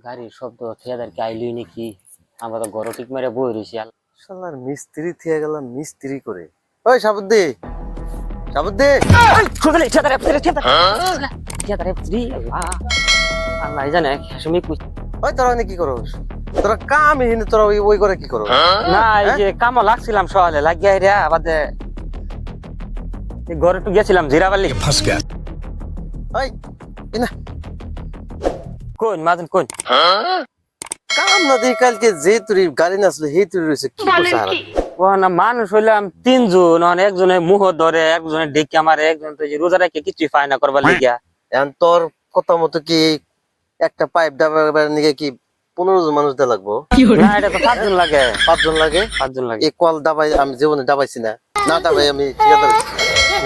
গাড়ির শব্দ ঠিকাদার কি আইলই নাকি? আমরা তো গরো টিক মেরে বই রয়েছি। শালার মিস্ত্রি থিয়ে গেলাম মিস্ত্রি করে। ওই সাবুদ্দি, সাবুদ্দি, আল্লাহ জানে সময় ওই তোরা কি করস? তোরা কাম হিনে তোরা ওই করে কি করো? না এই যে কামও লাগছিলাম সকালে লাগিয়া রে আবাদে ঘরে একটু গেছিলাম জিরাবালি फंस गया। ওই ইনা কোন মাজন কোন কাম না দেই কালকে যে তুই গাড়ি নাচলে হে তুই রইছে কি করছ আর? ও না মানুষ হইলাম তিনজন, একজনে মুহ ধরে, একজনে ডেকে আমারে, একজন তো যে রোজা রেখে কিছুই পায় না করবার লাগিয়া। এখন তোর কথা মতো কি একটা পাইপ ডাবার নিয়ে কি 15 জন মানুষ দে লাগবো? না এটা তো 5 জন লাগে, 5 জন লাগে? 5 জন লাগে। এই কল দাবাই আমি জীবনে দাবাইছি না, না দাবাই আমি ঠিকাদার।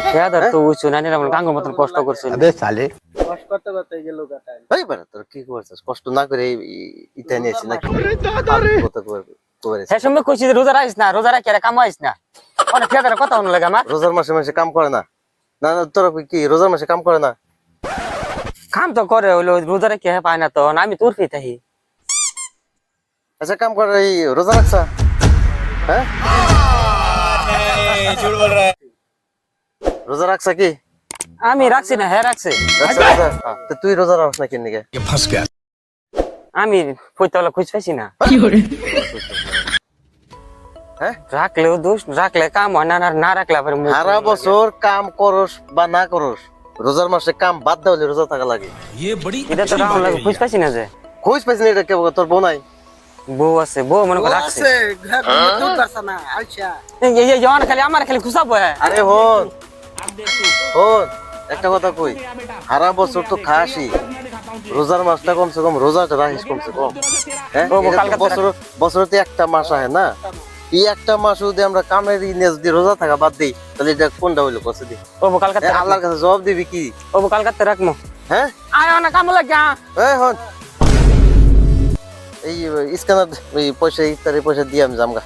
ঠিকাদার তো উঁচু না নিরাম গাঙ্গর মতন কষ্ট করছিল। কষ্ট করতে করতে গেল গাটা। এই বেটা তোর কি করছিস? কষ্ট না করে ইটা নিয়েছিস নাকি? কথা কইবে। সে সময় কইছি যে রোজা রাখিস না, রোজা রাখি আর কামাইস না। অনেক ঠিকাদারের কথা মনে লাগে আমার। রোজার মাসে মাসে কাম করে না? না না তোর কি রোজার মাসে কাম করে না? কাম তো করে হইলো রোজা রেখে পায় না তো, আমি তোর ফি থাকি। আচ্ছা কাম করে এই রোজা রাখছা? হ্যাঁ झूठ बोल रहा है। রোজা রাখছা কি? আমি রাখছি না, হ্যাঁ রাখছে। তো তুই রোজা রাখছ না কেন নিকে? ये फंस गया। আমি কইতালা খুঁজ পাইছি না। হ্যাঁ রাখলেও দোষ, রাখলে কাম হয় না, আর না রাখলে আবার মুখ সারা বছর কাম করস বা না করস, রোজার মাসে কাম বাদ দেওয়ালে রোজা থাকা লাগে। ये बड़ी এটা তো রাহুল লাগে খুঁজ পাইছি না যে। খোঁজ পাইছিস না? এটা কে তোর বোন নাই? বউ আছে, বউ মনে করে রাখছে। এই জওয়ান খালি আমার খালি খুশাবো। আরে হন হন একটা কথা কই, সারা বছর তো খাসি, রোজার মাসটা কমসে কম রোজাটা রাখিস কমসে কম। হ্যাঁ বছরে তো একটা মাস আহে না, এই একটা মাস যদি আমরা কামের নিয়ে যদি রোজা থাকা বাদ দিই তাহলে এটা কোনটা হইলো কষে দি? ও কালকাতে আল্লাহর কাছে জবাব দিবি কি? ও কালকাতে রাখমু। হ্যাঁ আয় না কাম লাগে। এই হন এই স্ক্যানার ওই পয়সা ইফতারি পয়সা দিয়ে আমি জামগা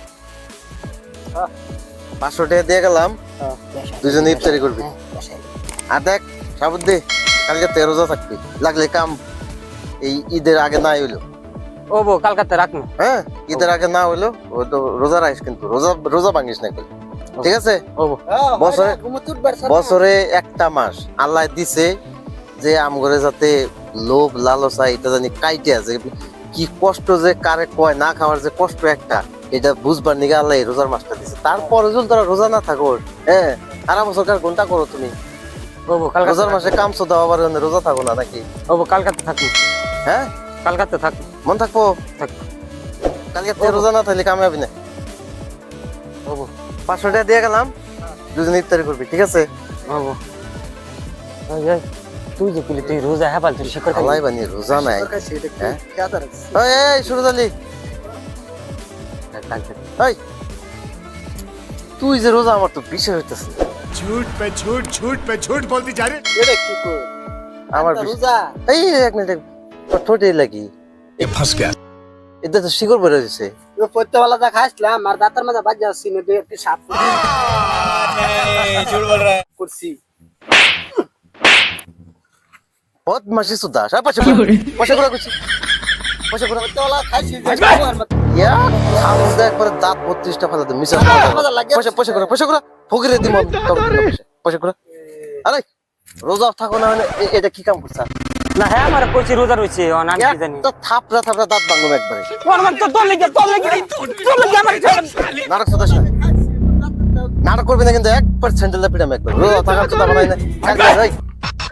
500 টাকা দিয়ে গেলাম, দুজনে ইফতারি করবি। আর দেখ সাবুদ্দি, কালকে তো রোজা থাকবি, লাগলে কাম এই ঈদের আগে না হইলো। ও কালকাতে রাখমু। হ্যাঁ ঈদের আগে না হইলো ও তো রোজা রাখিস, কিন্তু রোজা রোজা ভাঙিস না, ঠিক আছে? বছরে একটা মাস আল্লাহ দিছে যে আমগরে যাতে লোভ লালসা এটা জানি কাইটে আছে, কি কষ্ট যে কারে কয় না খাওয়ার যে কষ্ট একটা, এটা বুঝবার নিগে আল্লাহ রোজার মাসটা দিছে। তারপরে যদি তোরা রোজা না থাকো, হ্যাঁ সারা বছর কোনটা করো তুমি? রোজার মাসে কাম সো দাও আবার রোজা থাকো না নাকি? ও কালকাতে থাকবো। হ্যাঁ কালকাতে থাকবো, মন থাকবো। কালকে রোজা না থাকলে কামে হবি না। 500 টাকা দিয়ে গেলাম, দুজন ইফতারি করবি, ঠিক আছে? তুই যে তুই রোজা হ্যাঁ পাল তুই শিখর আল্লাহ বানি রোজা নাই। এই সুরজ আলী, এই তুই যে রোজা, আমার তো বিশ্বাস হইতেছে। झूठ पे झूठ, झूठ पे झूठ बोलती जा रही। এটা কি কর আমার রোজা? এই এক মিনিট, তোর ঠোঁটে লাগি ये फंस गया। এটা তো শিকড় বের হইছে। পত্তওয়ালা যা খাইছিলাম আর দাঁতের মাঝে বাজ যাচ্ছি না, দুই একটি সাপ झूठ बोल रहा है। করছি। বদমাশি সুদা সব পয়সা পয়সা করে কুছি পয়সা করে পত্তওয়ালা খাইছি ইয়া খাওয়া একবার দাঁত 32টা ফেলা দে মিছা পয়সা পয়সা করে ফকিরে দিম পয়সা করে। আরে রোজা থাকো না মানে এটা কি কাম করছ? না হ্যাঁ আমার কইছি রোজা রইছে, আমি কি জানি। তো থাপড়া দাঁত ভাঙবো একবারে। তোর লাগি আমার নাটক সদাস না, নাটক করবি না কিন্তু 1% পিটাম একবার। রোজা থাকার কথা বানাই না।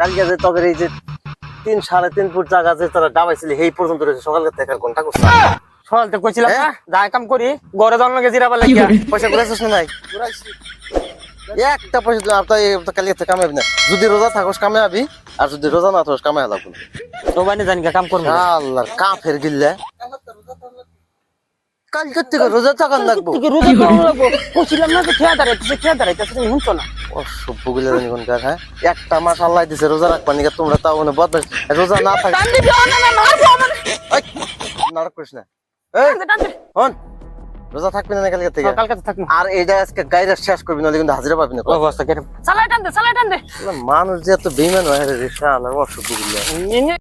কালকে যে তোদের এই যে 3-3.5 ফুট জায়গা যে তোরা ডাবাইছিলি এই পর্যন্ত রয়েছে, সকালে থেকে ঘন্টা করছ। সকাল তো কইছিলাম না যাই কাম করি, ঘরে যাওয়ার লাগে জিরাবা লাগিয়া। পয়সা ঘুরাইছিস না? নাই একটা পয়সা দিলে আপনার কালকে থেকে কামাবি না। যদি রোজা থাকস কামে আবি, আর যদি রোজা না থাকস কামে লাগবো না। তো বানি জানি কাম করবো। আল্লাহর কাফের গিল্লা কালকে থেকে রোজা থাকার লাগবো। রোজা তো লাগবো কইছিলাম না যে খেয়া দাঁড়াইতেছে তুমি শুনছো না? অসভ্য গুলা জানি কোনকার। হ্যাঁ একটা মাস আল্লাহ দিছে রোজা রাখবা নিকা, তোমরা তাও মানে বদমাশ। রোজা না থাকে নাটক করিস না। এই হন রোজা থাকবি না কালকে থেকে? কালকাতে থাকবো। আর এইটা আজকে গাইরা শেষ করবি না, কিন্তু হাজিরা পাবি না। অবস্থা কেন চালাই টান দে মানুষ যে এত বেইমান হয় রে, শালা অসভ্য গুলা।